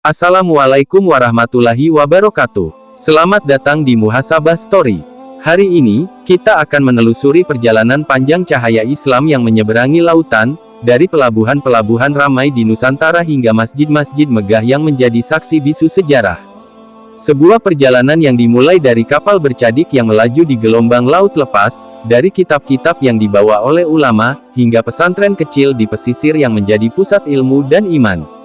Assalamualaikum warahmatullahi wabarakatuh. Selamat datang di Muhasabah Story. Hari ini, kita akan menelusuri perjalanan panjang cahaya Islam yang menyeberangi lautan, dari pelabuhan-pelabuhan ramai di Nusantara hingga masjid-masjid megah yang menjadi saksi bisu sejarah. Sebuah perjalanan yang dimulai dari kapal bercadik yang melaju di gelombang laut lepas, dari kitab-kitab yang dibawa oleh ulama, hingga pesantren kecil di pesisir yang menjadi pusat ilmu dan iman.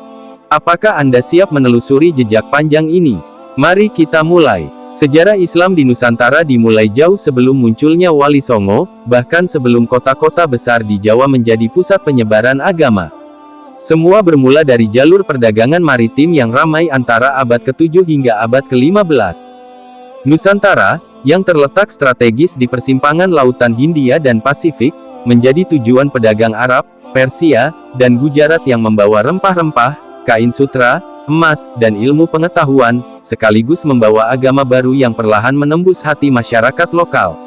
Apakah Anda siap menelusuri jejak panjang ini? Mari kita mulai. Sejarah Islam di Nusantara dimulai jauh sebelum munculnya Wali Songo, bahkan sebelum kota-kota besar di Jawa menjadi pusat penyebaran agama. Semua bermula dari jalur perdagangan maritim yang ramai antara abad ke-7 hingga abad ke-15. Nusantara, yang terletak strategis di persimpangan lautan Hindia dan Pasifik, menjadi tujuan pedagang Arab, Persia, dan Gujarat yang membawa rempah-rempah, kain sutra, emas, dan ilmu pengetahuan, sekaligus membawa agama baru yang perlahan menembus hati masyarakat lokal.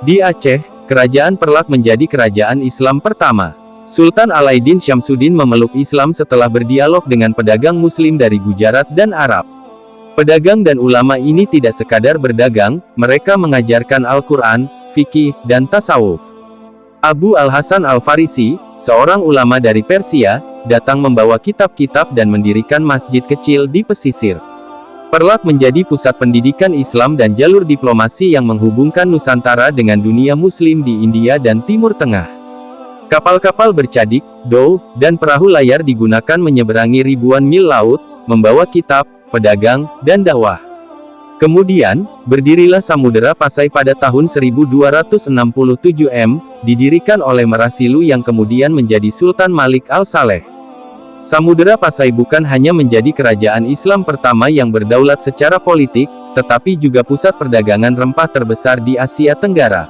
Di Aceh, Kerajaan Perlak menjadi kerajaan Islam pertama. Sultan Alaiddin Syamsuddin memeluk Islam setelah berdialog dengan pedagang Muslim dari Gujarat dan Arab. Pedagang dan ulama ini tidak sekadar berdagang, mereka mengajarkan Al-Quran, fikih, dan tasawuf. Abu Al-Hasan Al-Farisi, seorang ulama dari Persia, datang membawa kitab-kitab dan mendirikan masjid kecil di pesisir. Perlak menjadi pusat pendidikan Islam dan jalur diplomasi yang menghubungkan Nusantara dengan dunia Muslim di India dan Timur Tengah. Kapal-kapal bercadik, dhow, dan perahu layar digunakan menyeberangi ribuan mil laut, membawa kitab, pedagang, dan dakwah. Kemudian, berdirilah Samudera Pasai pada tahun 1267 M, didirikan oleh Merasilu yang kemudian menjadi Sultan Malik Al-Saleh. Samudera Pasai bukan hanya menjadi kerajaan Islam pertama yang berdaulat secara politik, tetapi juga pusat perdagangan rempah terbesar di Asia Tenggara.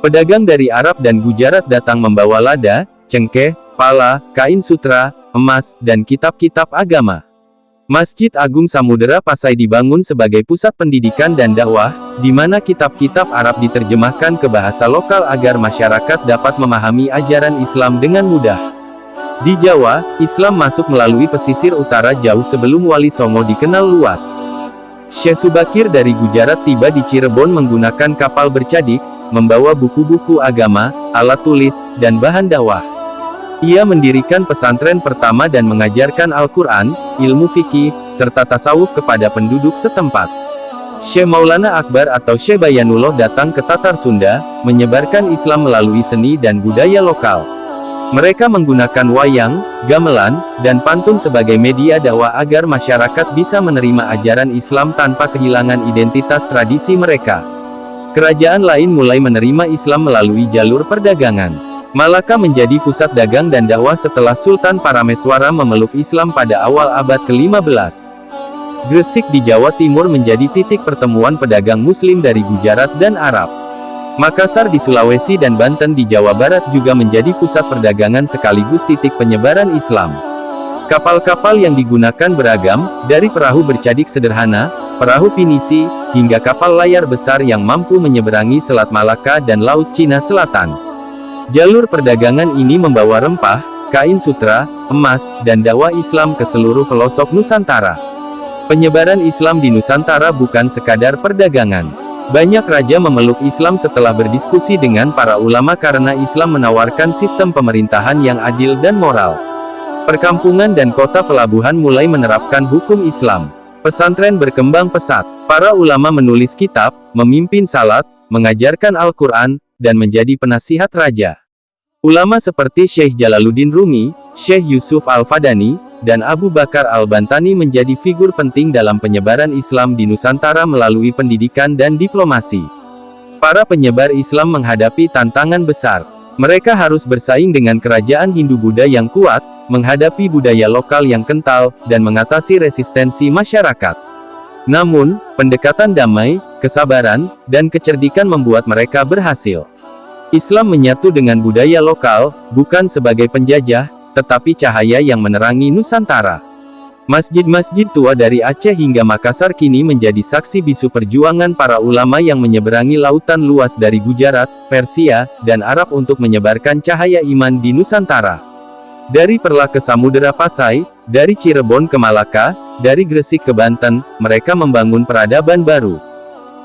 Pedagang dari Arab dan Gujarat datang membawa lada, cengkeh, pala, kain sutra, emas, dan kitab-kitab agama. Masjid Agung Samudera Pasai dibangun sebagai pusat pendidikan dan dakwah, di mana kitab-kitab Arab diterjemahkan ke bahasa lokal agar masyarakat dapat memahami ajaran Islam dengan mudah. Di Jawa, Islam masuk melalui pesisir utara jauh sebelum Wali Songo dikenal luas. Syekh Subakir dari Gujarat tiba di Cirebon menggunakan kapal bercadik, membawa buku-buku agama, alat tulis, dan bahan dakwah. Ia mendirikan pesantren pertama dan mengajarkan Al-Quran, ilmu fikih, serta tasawuf kepada penduduk setempat. Syekh Maulana Akbar atau Syekh Bayanullah datang ke Tatar Sunda, menyebarkan Islam melalui seni dan budaya lokal. Mereka menggunakan wayang, gamelan, dan pantun sebagai media dakwah agar masyarakat bisa menerima ajaran Islam tanpa kehilangan identitas tradisi mereka. Kerajaan lain mulai menerima Islam melalui jalur perdagangan. Malaka menjadi pusat dagang dan dakwah setelah Sultan Parameswara memeluk Islam pada awal abad ke-15. Gresik di Jawa Timur menjadi titik pertemuan pedagang Muslim dari Gujarat dan Arab. Makassar di Sulawesi dan Banten di Jawa Barat juga menjadi pusat perdagangan sekaligus titik penyebaran Islam. Kapal-kapal yang digunakan beragam, dari perahu bercadik sederhana, perahu pinisi, hingga kapal layar besar yang mampu menyeberangi Selat Malaka dan Laut Cina Selatan. Jalur perdagangan ini membawa rempah, kain sutra, emas, dan dakwah Islam ke seluruh pelosok Nusantara. Penyebaran Islam di Nusantara bukan sekadar perdagangan. Banyak raja memeluk Islam setelah berdiskusi dengan para ulama karena Islam menawarkan sistem pemerintahan yang adil dan moral. Perkampungan dan kota pelabuhan mulai menerapkan hukum Islam. Pesantren berkembang pesat. Para ulama menulis kitab, memimpin salat, mengajarkan Al-Quran, dan menjadi penasihat raja. Ulama seperti Syekh Jalaluddin Rumi, Syekh Yusuf Al-Fadani, dan Abu Bakar Al-Bantani menjadi figur penting dalam penyebaran Islam di Nusantara melalui pendidikan dan diplomasi. Para penyebar Islam menghadapi tantangan besar. Mereka harus bersaing dengan kerajaan Hindu-Buddha yang kuat, menghadapi budaya lokal yang kental, dan mengatasi resistensi masyarakat. Namun, pendekatan damai, kesabaran, dan kecerdikan membuat mereka berhasil. Islam menyatu dengan budaya lokal, bukan sebagai penjajah, tetapi cahaya yang menerangi Nusantara. Masjid-masjid tua dari Aceh hingga Makassar kini menjadi saksi bisu perjuangan para ulama yang menyeberangi lautan luas dari Gujarat, Persia, dan Arab untuk menyebarkan cahaya iman di Nusantara. Dari Perlak ke Samudera Pasai, dari Cirebon ke Malaka, dari Gresik ke Banten, mereka membangun peradaban baru.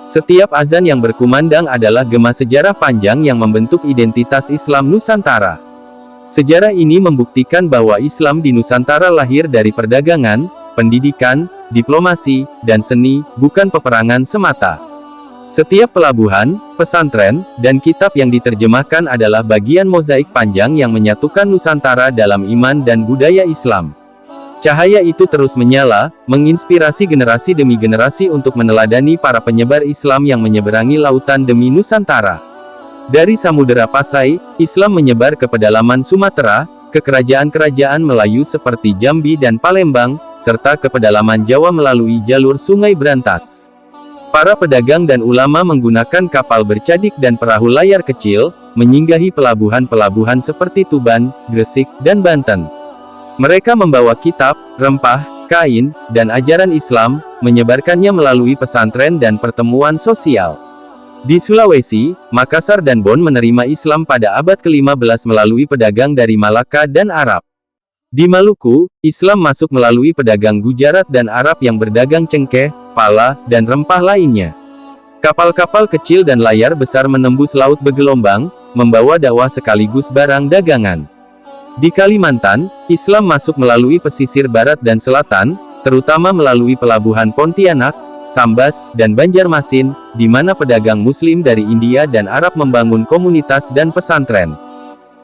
Setiap azan yang berkumandang adalah gema sejarah panjang yang membentuk identitas Islam Nusantara. Sejarah ini membuktikan bahwa Islam di Nusantara lahir dari perdagangan, pendidikan, diplomasi, dan seni, bukan peperangan semata. Setiap pelabuhan, pesantren, dan kitab yang diterjemahkan adalah bagian mozaik panjang yang menyatukan Nusantara dalam iman dan budaya Islam. Cahaya itu terus menyala, menginspirasi generasi demi generasi untuk meneladani para penyebar Islam yang menyeberangi lautan demi Nusantara. Dari Samudera Pasai, Islam menyebar ke pedalaman Sumatera, ke kerajaan-kerajaan Melayu seperti Jambi dan Palembang, serta ke pedalaman Jawa melalui jalur Sungai Brantas. Para pedagang dan ulama menggunakan kapal bercadik dan perahu layar kecil, menyinggahi pelabuhan-pelabuhan seperti Tuban, Gresik, dan Banten. Mereka membawa kitab, rempah, kain, dan ajaran Islam, menyebarkannya melalui pesantren dan pertemuan sosial. Di Sulawesi, Makassar dan Bon menerima Islam pada abad ke-15 melalui pedagang dari Malaka dan Arab. Di Maluku, Islam masuk melalui pedagang Gujarat dan Arab yang berdagang cengkeh, pala, dan rempah lainnya. Kapal-kapal kecil dan layar besar menembus laut bergelombang, membawa dakwah sekaligus barang dagangan. Di Kalimantan, Islam masuk melalui pesisir barat dan selatan, terutama melalui pelabuhan Pontianak, Sambas, dan Banjarmasin, di mana pedagang Muslim dari India dan Arab membangun komunitas dan pesantren.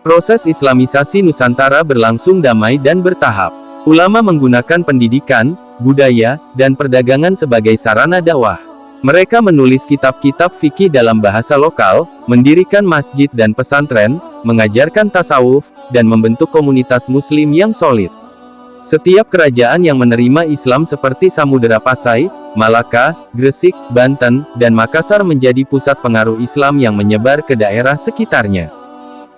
Proses Islamisasi Nusantara berlangsung damai dan bertahap. Ulama menggunakan pendidikan, budaya, dan perdagangan sebagai sarana dakwah. Mereka menulis kitab-kitab fikih dalam bahasa lokal, mendirikan masjid dan pesantren, mengajarkan tasawuf, dan membentuk komunitas Muslim yang solid. Setiap kerajaan yang menerima Islam seperti Samudera Pasai, Malaka, Gresik, Banten, dan Makassar menjadi pusat pengaruh Islam yang menyebar ke daerah sekitarnya.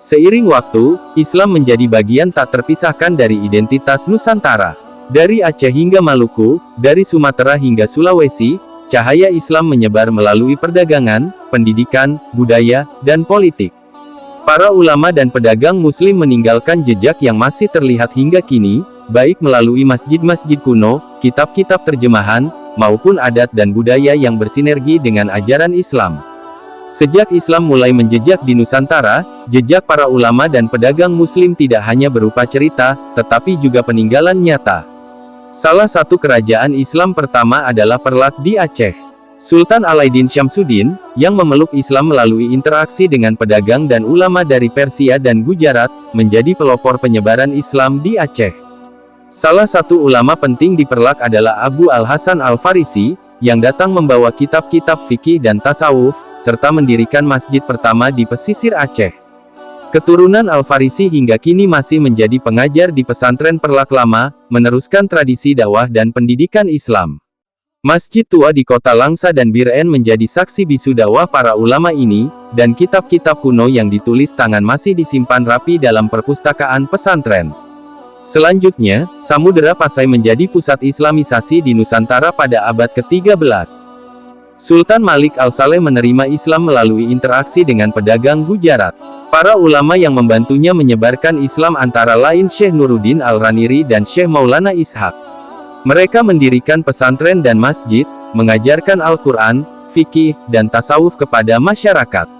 Seiring waktu, Islam menjadi bagian tak terpisahkan dari identitas Nusantara. Dari Aceh hingga Maluku, dari Sumatera hingga Sulawesi, cahaya Islam menyebar melalui perdagangan, pendidikan, budaya, dan politik. Para ulama dan pedagang Muslim meninggalkan jejak yang masih terlihat hingga kini, baik melalui masjid-masjid kuno, kitab-kitab terjemahan, maupun adat dan budaya yang bersinergi dengan ajaran Islam. Sejak Islam mulai menjejak di Nusantara, jejak para ulama dan pedagang Muslim tidak hanya berupa cerita, tetapi juga peninggalan nyata. Salah satu kerajaan Islam pertama adalah Perlak di Aceh. Sultan Alaiddin Syamsuddin, yang memeluk Islam melalui interaksi dengan pedagang dan ulama dari Persia dan Gujarat, menjadi pelopor penyebaran Islam di Aceh. Salah satu ulama penting di Perlak adalah Abu Al-Hasan Al-Farisi, yang datang membawa kitab-kitab fikih dan tasawuf, serta mendirikan masjid pertama di pesisir Aceh. Keturunan Al-Farisi hingga kini masih menjadi pengajar di pesantren Perlak Lama, meneruskan tradisi dakwah dan pendidikan Islam. Masjid tua di kota Langsa dan Biren menjadi saksi bisu dakwah para ulama ini, dan kitab-kitab kuno yang ditulis tangan masih disimpan rapi dalam perpustakaan pesantren. Selanjutnya, Samudera Pasai menjadi pusat Islamisasi di Nusantara pada abad ke-13. Sultan Malik Al-Saleh menerima Islam melalui interaksi dengan pedagang Gujarat. Para ulama yang membantunya menyebarkan Islam antara lain Syekh Nuruddin Al-Raniri dan Syekh Maulana Ishaq. Mereka mendirikan pesantren dan masjid, mengajarkan Al-Quran, fikih, dan tasawuf kepada masyarakat.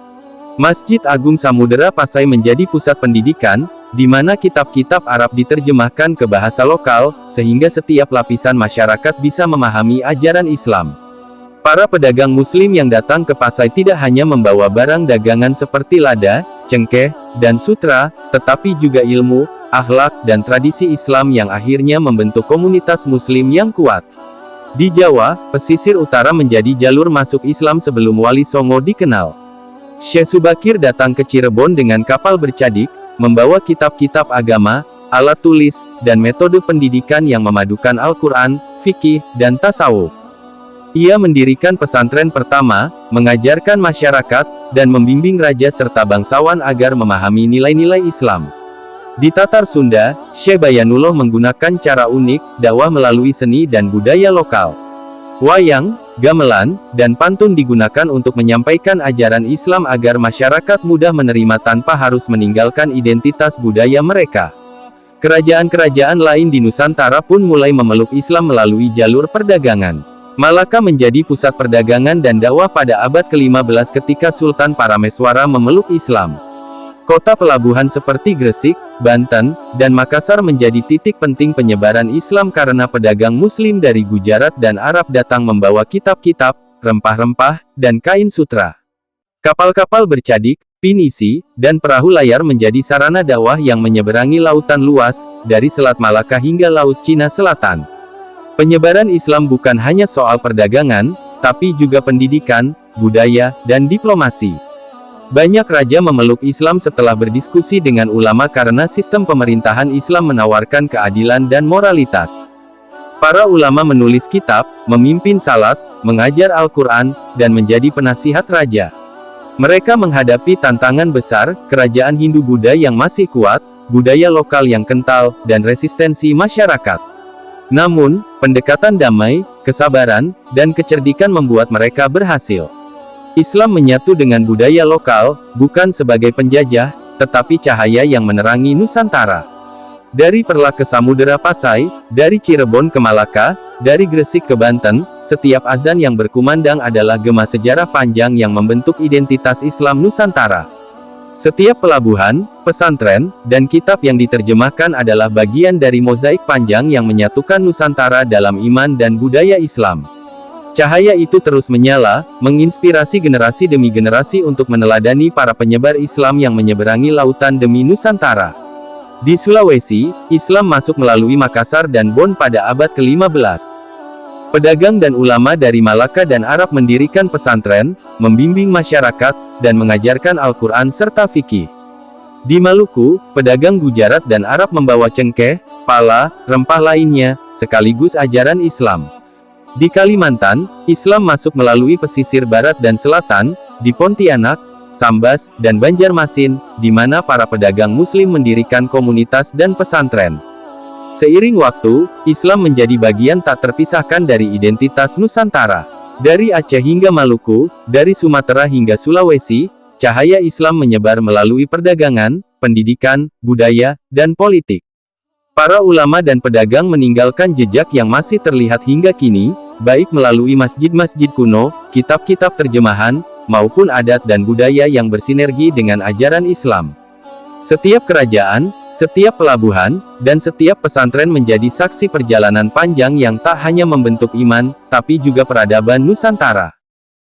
Masjid Agung Samudera Pasai menjadi pusat pendidikan, di mana kitab-kitab Arab diterjemahkan ke bahasa lokal, sehingga setiap lapisan masyarakat bisa memahami ajaran Islam. Para pedagang Muslim yang datang ke Pasai tidak hanya membawa barang dagangan seperti lada, cengkeh, dan sutra, tetapi juga ilmu, akhlak, dan tradisi Islam yang akhirnya membentuk komunitas Muslim yang kuat. Di Jawa, pesisir utara menjadi jalur masuk Islam sebelum Wali Songo dikenal. Syekh Subakir datang ke Cirebon dengan kapal bercadik, membawa kitab-kitab agama, alat tulis, dan metode pendidikan yang memadukan Al-Quran, fikih, dan tasawuf. Ia mendirikan pesantren pertama, mengajarkan masyarakat, dan membimbing raja serta bangsawan agar memahami nilai-nilai Islam. Di Tatar Sunda, Syekh Bayanullah menggunakan cara unik, dakwah melalui seni dan budaya lokal. Wayang, gamelan, dan pantun digunakan untuk menyampaikan ajaran Islam agar masyarakat mudah menerima tanpa harus meninggalkan identitas budaya mereka. Kerajaan-kerajaan lain di Nusantara pun mulai memeluk Islam melalui jalur perdagangan. Malaka menjadi pusat perdagangan dan dakwah pada abad ke-15 ketika Sultan Parameswara memeluk Islam. Kota pelabuhan seperti Gresik, Banten, dan Makassar menjadi titik penting penyebaran Islam karena pedagang Muslim dari Gujarat dan Arab datang membawa kitab-kitab, rempah-rempah, dan kain sutra. Kapal-kapal bercadik, pinisi, dan perahu layar menjadi sarana dakwah yang menyeberangi lautan luas, dari Selat Malaka hingga Laut Cina Selatan. Penyebaran Islam bukan hanya soal perdagangan, tapi juga pendidikan, budaya, dan diplomasi. Banyak raja memeluk Islam setelah berdiskusi dengan ulama karena sistem pemerintahan Islam menawarkan keadilan dan moralitas. Para ulama menulis kitab, memimpin salat, mengajar Al-Quran, dan menjadi penasihat raja. Mereka menghadapi tantangan besar, kerajaan Hindu-Buddha yang masih kuat, budaya lokal yang kental, dan resistensi masyarakat. Namun, pendekatan damai, kesabaran, dan kecerdikan membuat mereka berhasil. Islam menyatu dengan budaya lokal, bukan sebagai penjajah, tetapi cahaya yang menerangi Nusantara. Dari Perlak ke Samudera Pasai, dari Cirebon ke Malaka, dari Gresik ke Banten, setiap azan yang berkumandang adalah gema sejarah panjang yang membentuk identitas Islam Nusantara. Setiap pelabuhan, pesantren, dan kitab yang diterjemahkan adalah bagian dari mozaik panjang yang menyatukan Nusantara dalam iman dan budaya Islam. Cahaya itu terus menyala, menginspirasi generasi demi generasi untuk meneladani para penyebar Islam yang menyeberangi lautan demi Nusantara. Di Sulawesi, Islam masuk melalui Makassar dan Bon pada abad ke-15. Pedagang dan ulama dari Malaka dan Arab mendirikan pesantren, membimbing masyarakat, dan mengajarkan Al-Quran serta fikih. Di Maluku, pedagang Gujarat dan Arab membawa cengkeh, pala, rempah lainnya, sekaligus ajaran Islam. Di Kalimantan, Islam masuk melalui pesisir barat dan selatan, di Pontianak, Sambas, dan Banjarmasin, di mana para pedagang Muslim mendirikan komunitas dan pesantren. Seiring waktu, Islam menjadi bagian tak terpisahkan dari identitas Nusantara. Dari Aceh hingga Maluku, dari Sumatera hingga Sulawesi, cahaya Islam menyebar melalui perdagangan, pendidikan, budaya, dan politik. Para ulama dan pedagang meninggalkan jejak yang masih terlihat hingga kini, baik melalui masjid-masjid kuno, kitab-kitab terjemahan, maupun adat dan budaya yang bersinergi dengan ajaran Islam. Setiap kerajaan, setiap pelabuhan, dan setiap pesantren menjadi saksi perjalanan panjang yang tak hanya membentuk iman, tapi juga peradaban Nusantara.